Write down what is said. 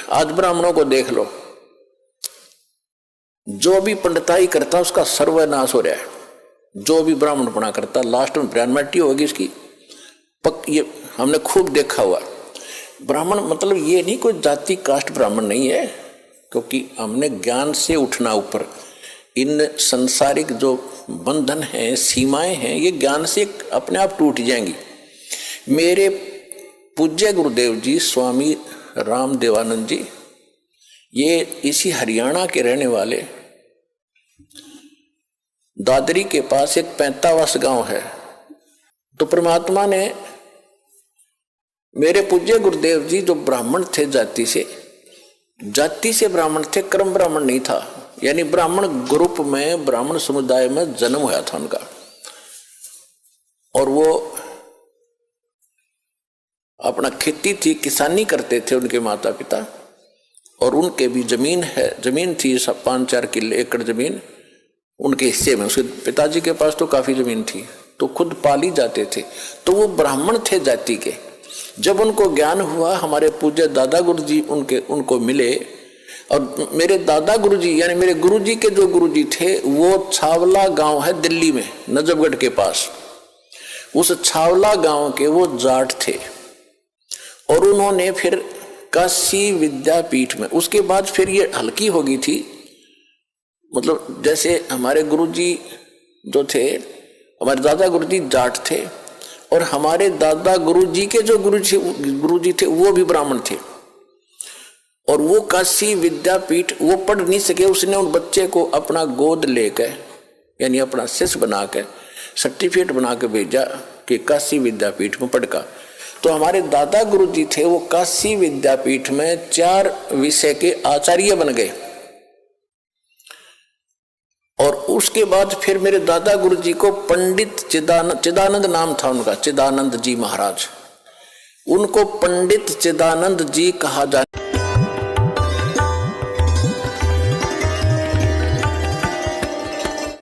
आज ब्राह्मणों को देख लो, जो भी पंडिताई करता उसका सर्वनाश हो रहा है। जो भी ब्राह्मणपना करता लास्ट में ब्राह्मणटी होगी इसकी ये हमने खूब देखा हुआ। ब्राह्मण मतलब ये नहीं कोई जाति कास्ट ब्राह्मण नहीं है, क्योंकि हमने ज्ञान से उठना ऊपर। इन संसारिक जो बंधन हैं, सीमाएं हैं, ये ज्ञान से अपने आप टूट जाएंगी। मेरे पूज्य गुरुदेव जी स्वामी रामदेवानंद जी, ये इसी हरियाणा के रहने वाले, दादरी के पास एक 45 गांव है। तो परमात्मा ने मेरे पूज्य गुरुदेव जी जो ब्राह्मण थे, जाति से ब्राह्मण थे, कर्म ब्राह्मण नहीं था, यानी ब्राह्मण ग्रुप में, ब्राह्मण समुदाय में जन्म हुआ था उनका। और वो अपना खेती थी, किसानी करते थे उनके माता पिता, और उनके भी जमीन थी 5-4 किले एकड़ जमीन उनके हिस्से में। उसके पिताजी के पास तो काफी जमीन थी, तो खुद पाली जाते थे। तो वो ब्राह्मण थे जाति के। जब उनको ज्ञान हुआ, हमारे पूज्य दादा गुरु जी उनको मिले, और मेरे दादा गुरु जी यानी मेरे गुरु जी के जो गुरु जी थे वो छावला गांव है दिल्ली में, नजफगढ़ के पास। उस छावला गांव के वो जाट थे, और उन्होंने फिर काशी विद्यापीठ में, उसके बाद फिर ये हल्की हो गई थी। मतलब जैसे हमारे गुरुजी जो थे, हमारे दादा गुरुजी जाट थे, और हमारे दादा गुरुजी के जो गुरुजी थे वो भी ब्राह्मण थे। और वो काशी विद्यापीठ वो पढ़ नहीं सके, उसने उन बच्चे को अपना गोद लेकर यानी अपना शिष्य बना के सर्टिफिकेट बना के भेजा कि काशी विद्यापीठ में पढ़ का। तो हमारे दादा गुरुजी थे वो काशी विद्यापीठ में 4 विषय के आचार्य बन गए। और उसके बाद फिर मेरे दादा गुरुजी को पंडित चिदानंद नाम था उनका, चिदानंद जी महाराज, उनको पंडित चिदानंद जी कहा जाता।